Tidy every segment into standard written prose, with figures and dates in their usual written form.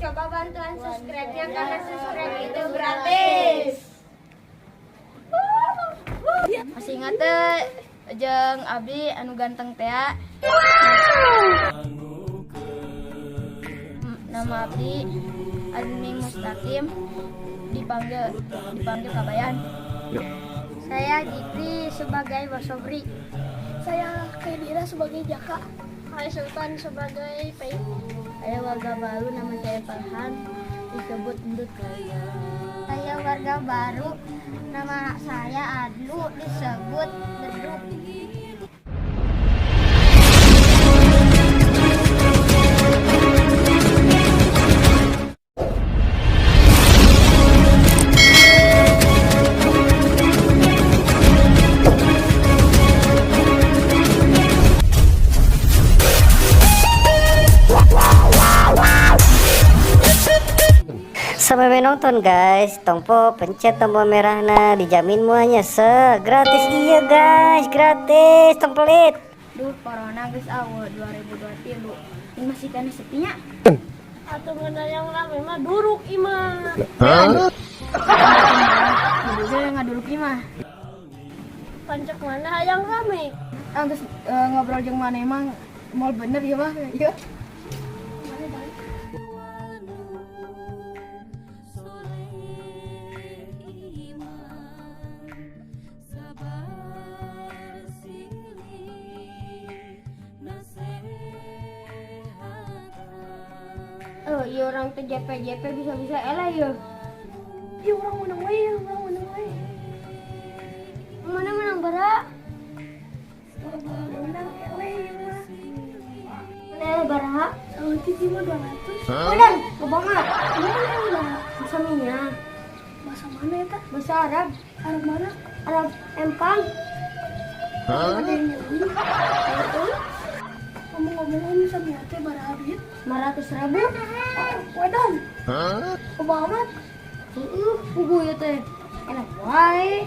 Coba bantuan subscribe-nya karena subscribe itu gratis. Masih ingat teh jeung abdi anu ganteng teh. Nama abdi Admin Mustaqim, dipanggil Kabayan. Saya Jipri sebagai Wasobri. Saya Kedira sebagai Jaka. Saya Sultan sebagai Pei. Saya warga baru, nama saya Farhan, disebut Endut. Saya warga baru, nama saya Adlu, disebut Beduk. Sampai menonton guys, tompo pencet tombol merahnya, dijamin muanya gratis. Iya guys, gratis tempelit. Duh, corona geus awal 2023. Ini masih kana sepinya. Atau ngenal yang rame mah duruk imah. Juga ngaduruk imah. Pancak mana yang rame? Geus ngobrol jeung mana emang moal bener ya mah. Ieu. Iya orang teh JP bisa eleh ya. Iya orang menang wae, Mana menang bara? Menang eleh mah. Mana eleh bara? Kalau titi mah 200. Udah, kebanget. Mana udah? Bisa minya. Bahasa mana eta? Bahasa Arab. Arab mana? Arab Empang. Ada yang nyanyi. Ngomong-ngomong sama teh barabit 500.000. Wadan. Kebanget. Pugu ya teh. Enak wae.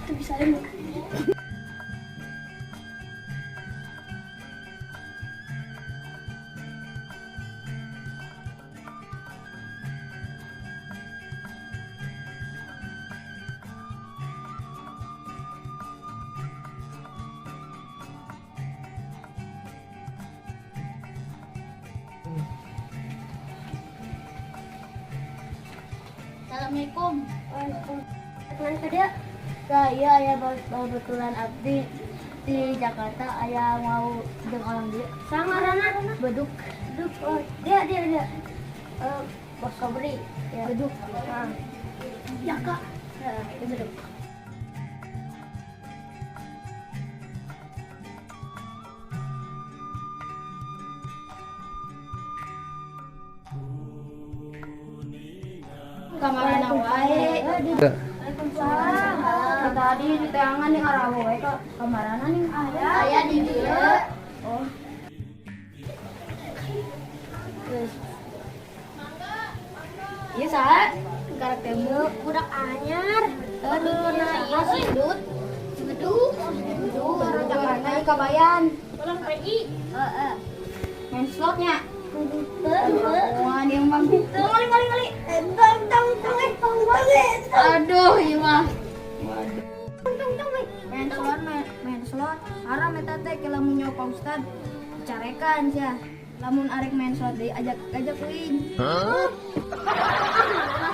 Tuh bisa ini. Assalamualaikum. Teman dia Saya aya kebetulan abdi di Jakarta aya mau jeung orang dia. sangarana Beduk. dia Bos Kabri. Ya. Beduk. Nah, Jaka. itu beduk. Kamarana wae. Waalaikumsalam. Tadi di teangan ning arah wae ka kamarana ning aya di dieu. Oh. Terus. Ieu saha? Karek temu budak anyar. Aduh, nah ieu sidut. Gedung. Orang Jakarta ieu Kabayan. Orang PI. Heeh. Main slotnya. Wah, dia mah. Kali. Aduh, iya mah. Waduh. Main slot. Haram eta teh ke lamun nyawa Pak Ustad. Carekan sia. Lamun arek main slot deui ajak uing. Mana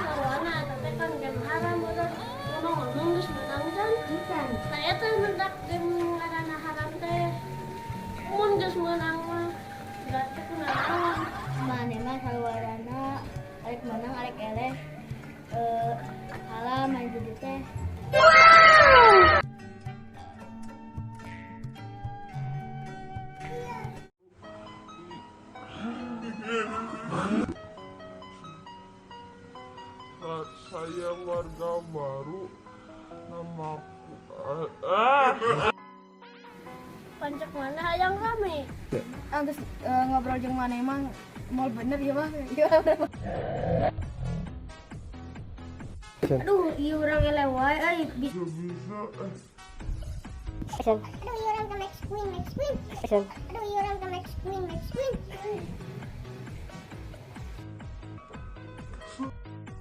sarwana tapi kan game haram udah. saya teh mendak game ngaranna haram teh. Mun geus meunang mah berarti kunaon? Mane mah sawarana arek menang arek eleh halah main judi teh. Saya warga baru, namaku Pancak mana yang rame? Geus ngobrol jeung mana emang moal bener ya mah. Aduh, ieu urang eleh wae euy. bisa Action. Aduh, ieu urang ke Max Queen. Action. Aduh, ieu urang ke Max Queen.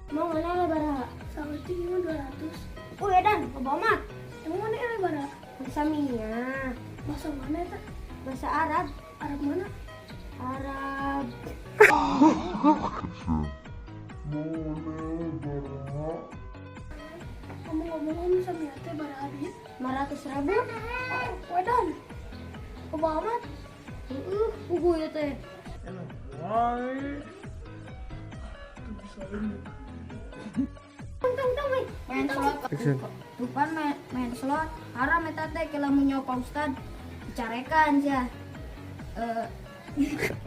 Mau mana eleh bara? Saeutik mah 200. Edan, kebamat. Emang mana eleh bara? Saminya. Bahasa mana eta? Bahasa Arab. Arab mana? Arab. Kamu ngomong sama teh bara habis. 500.000. Wedan. Kebamat. Ugu ya teh. Tong, main slot. Bukan main slot. Haram eta teh kalau mau nyawa Pak Ustad. Dicarekan sia.